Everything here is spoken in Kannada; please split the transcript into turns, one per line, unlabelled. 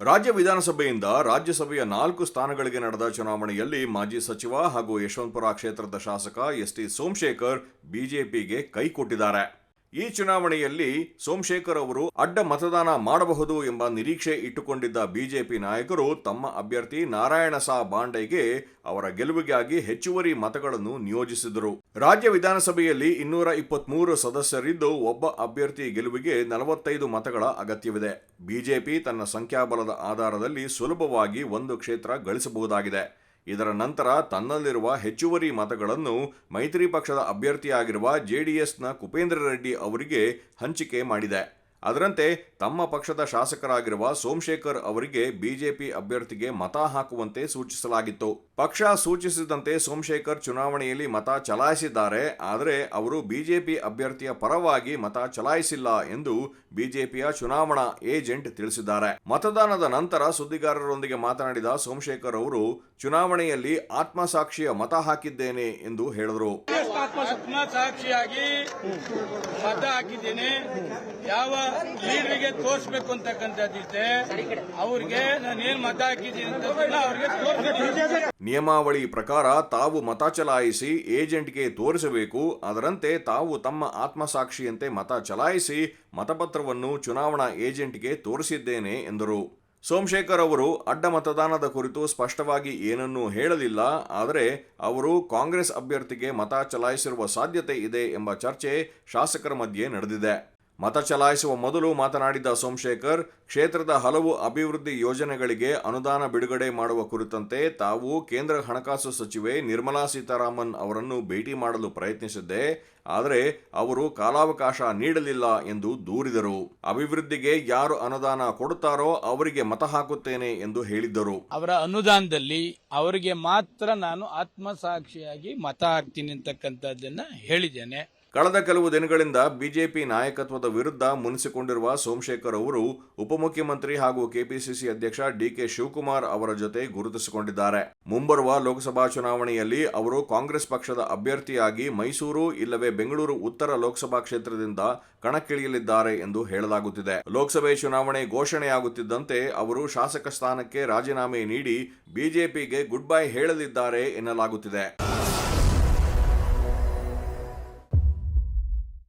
ರಾಜ್ಯ ವಿಧಾನಸಭೆಯಿಂದ ರಾಜ್ಯಸಭೆಯ 4 ಸ್ಥಾನಗಳಿಗೆ ನಡೆದ ಚುನಾವಣೆಯಲ್ಲಿ ಮಾಜಿ ಸಚಿವ ಹಾಗೂ ಯಶವಂತಪುರ ಕ್ಷೇತ್ರದ ಶಾಸಕ ಎಸ್.ಟಿ. ಸೋಮಶೇಖರ್ ಬಿಜೆಪಿಗೆ ಕೈ ಕೊಟ್ಟಿದ್ದಾರೆ. ಈ ಚುನಾವಣೆಯಲ್ಲಿ ಸೋಮಶೇಖರ್ ಅವರು ಅಡ್ಡ ಮತದಾನ ಮಾಡಬಹುದು ಎಂಬ ನಿರೀಕ್ಷೆ ಇಟ್ಟುಕೊಂಡಿದ್ದ ಬಿಜೆಪಿ ನಾಯಕರು ತಮ್ಮ ಅಭ್ಯರ್ಥಿ ನಾರಾಯಣಸಾ ಬಾಂಡೆಗೆ ಅವರ ಗೆಲುವಿಗಾಗಿ ಹೆಚ್ಚುವರಿ ಮತಗಳನ್ನು ನಿಯೋಜಿಸಿದರು. ರಾಜ್ಯ ವಿಧಾನಸಭೆಯಲ್ಲಿ 223 ಸದಸ್ಯರಿದ್ದು ಒಬ್ಬ ಅಭ್ಯರ್ಥಿ ಗೆಲುವಿಗೆ 45 ಮತಗಳ ಅಗತ್ಯವಿದೆ. ಬಿಜೆಪಿ ತನ್ನ ಸಂಖ್ಯಾಬಲದ ಆಧಾರದಲ್ಲಿ ಸುಲಭವಾಗಿ ಒಂದು ಕ್ಷೇತ್ರ ಗಳಿಸಬಹುದಾಗಿದೆ. ಇದರ ನಂತರ ತನ್ನಲ್ಲಿರುವ ಹೆಚ್ಚುವರಿ ಮತಗಳನ್ನು ಮೈತ್ರಿ ಪಕ್ಷದ ಅಭ್ಯರ್ಥಿಯಾಗಿರುವ ಜೆಡಿಎಸ್ನ ಕುಪೇಂದ್ರ ರೆಡ್ಡಿ ಅವರಿಗೆ ಹಂಚಿಕೆ ಮಾಡಿದೆ. ಅದರಂತೆ ತಮ್ಮ ಪಕ್ಷದ ಶಾಸಕರಾಗಿರುವ ಸೋಮಶೇಖರ್ ಅವರಿಗೆ ಬಿಜೆಪಿ ಅಭ್ಯರ್ಥಿಗೆ ಮತ ಹಾಕುವಂತೆ ಸೂಚಿಸಲಾಗಿತ್ತು. ಪಕ್ಷ ಸೂಚಿಸಿದಂತೆ ಸೋಮಶೇಖರ್ ಚುನಾವಣೆಯಲ್ಲಿ ಮತ ಚಲಾಯಿಸಿದ್ದಾರೆ. ಆದರೆ ಅವರು ಬಿಜೆಪಿ ಅಭ್ಯರ್ಥಿಯ ಪರವಾಗಿ ಮತ ಚಲಾಯಿಸಿಲ್ಲ ಎಂದು ಬಿಜೆಪಿಯ ಚುನಾವಣಾ ಏಜೆಂಟ್ ತಿಳಿಸಿದ್ದಾರೆ. ಮತದಾನದ ನಂತರ ಸುದ್ದಿಗಾರರೊಂದಿಗೆ ಮಾತನಾಡಿದ ಸೋಮಶೇಖರ್ ಅವರು ಚುನಾವಣೆಯಲ್ಲಿ ಆತ್ಮಸಾಕ್ಷಿಯ ಮತ ಹಾಕಿದ್ದೇನೆ ಎಂದು ಹೇಳಿದರು.
ಆತ್ಮಸಾಕ್ಷಿಯಾಗಿ ಮತ ಹಾಕಿದ್ದೇನೆ. ಯಾವ ಲೀಡರ್ಗೆ ತೋರಿಸಬೇಕು ಅಂತಕ್ಕಂಥದ್ದಿದೆ ಅವ್ರಿಗೆ ನಾನೇನ್ ಮತ ಹಾಕಿದ್ದೀನಿ ಅಂತ ಅವ್ರಿಗೆ ತೋರಿಸಬೇಕು.
ನಿಯಮಾವಳಿ ಪ್ರಕಾರ ತಾವು ಮತ ಚಲಾಯಿಸಿ ಏಜೆಂಟ್ಗೆ ತೋರಿಸಬೇಕು. ಅದರಂತೆ ತಾವು ತಮ್ಮ ಆತ್ಮಸಾಕ್ಷಿಯಂತೆ ಮತ ಚಲಾಯಿಸಿ ಮತಪತ್ರವನ್ನು ಚುನಾವಣಾ ಏಜೆಂಟ್ಗೆ ತೋರಿಸಿದ್ದೇನೆ ಎಂದರು. ಸೋಮಶೇಖರ್ ಅವರು ಅಡ್ಡ ಮತದಾನದ ಕುರಿತು ಸ್ಪಷ್ಟವಾಗಿ ಏನನ್ನೂ ಹೇಳಲಿಲ್ಲ. ಆದರೆ ಅವರು ಕಾಂಗ್ರೆಸ್ ಅಭ್ಯರ್ಥಿಗೆ ಮತ ಚಲಾಯಿಸಿರುವ ಸಾಧ್ಯತೆ ಇದೆ ಎಂಬ ಚರ್ಚೆ ಶಾಸಕರ ಮಧ್ಯೆ ನಡೆದಿದೆ. ಮತ ಚಲಾಯಿಸುವ ಮೊದಲು ಮಾತನಾಡಿದ ಸೋಮಶೇಖರ್, ಕ್ಷೇತ್ರದ ಹಲವು ಅಭಿವೃದ್ಧಿ ಯೋಜನೆಗಳಿಗೆ ಅನುದಾನ ಬಿಡುಗಡೆ ಮಾಡುವ ಕುರಿತಂತೆ ತಾವು ಕೇಂದ್ರ ಹಣಕಾಸು ಸಚಿವೆ ನಿರ್ಮಲಾ ಸೀತಾರಾಮನ್ ಅವರನ್ನು ಭೇಟಿ ಮಾಡಲು ಪ್ರಯತ್ನಿಸಿದ್ದೆ. ಆದರೆ ಅವರು ಕಾಲಾವಕಾಶ ನೀಡಲಿಲ್ಲ ಎಂದು ದೂರಿದರು. ಅಭಿವೃದ್ಧಿಗೆ ಯಾರು ಅನುದಾನ ಕೊಡುತ್ತಾರೋ ಅವರಿಗೆ ಮತ ಹಾಕುತ್ತೇನೆ ಎಂದು ಹೇಳಿದ್ದರು.
ಅವರ ಅನುದಾನದಲ್ಲಿ ಅವರಿಗೆ ಮಾತ್ರ ನಾನು ಆತ್ಮಸಾಕ್ಷಿಯಾಗಿ ಮತ ಹಾಕ್ತೀನಿ ಅಂತಕ್ಕಂಥದ್ದನ್ನ ಹೇಳಿದ್ದೇನೆ.
ಕಳೆದ ಕೆಲವು ದಿನಗಳಿಂದ ಬಿಜೆಪಿ ನಾಯಕತ್ವದ ವಿರುದ್ಧ ಮುನಿಸಿಕೊಂಡಿರುವ ಸೋಮಶೇಖರ್ ಅವರು ಉಪಮುಖ್ಯಮಂತ್ರಿ ಹಾಗೂ ಕೆಪಿಸಿಸಿ ಅಧ್ಯಕ್ಷ ಡಿಕೆ ಶಿವಕುಮಾರ್ ಅವರ ಜೊತೆ ಗುರುತಿಸಿಕೊಂಡಿದ್ದಾರೆ. ಮುಂಬರುವ ಲೋಕಸಭಾ ಚುನಾವಣೆಯಲ್ಲಿ ಅವರು ಕಾಂಗ್ರೆಸ್ ಪಕ್ಷದ ಅಭ್ಯರ್ಥಿಯಾಗಿ ಮೈಸೂರು ಇಲ್ಲವೇ ಬೆಂಗಳೂರು ಉತ್ತರ ಲೋಕಸಭಾ ಕ್ಷೇತ್ರದಿಂದ ಕಣಕ್ಕಿಳಿಯಲಿದ್ದಾರೆ ಎಂದು ಹೇಳಲಾಗುತ್ತಿದೆ. ಲೋಕಸಭೆ ಚುನಾವಣೆ ಘೋಷಣೆಯಾಗುತ್ತಿದ್ದಂತೆ ಅವರು ಶಾಸಕ ಸ್ಥಾನಕ್ಕೆ ರಾಜೀನಾಮೆ ನೀಡಿ ಬಿಜೆಪಿಗೆ ಗುಡ್ ಬೈ ಹೇಳಲಿದ್ದಾರೆ ಎನ್ನಲಾಗುತ್ತಿದೆ.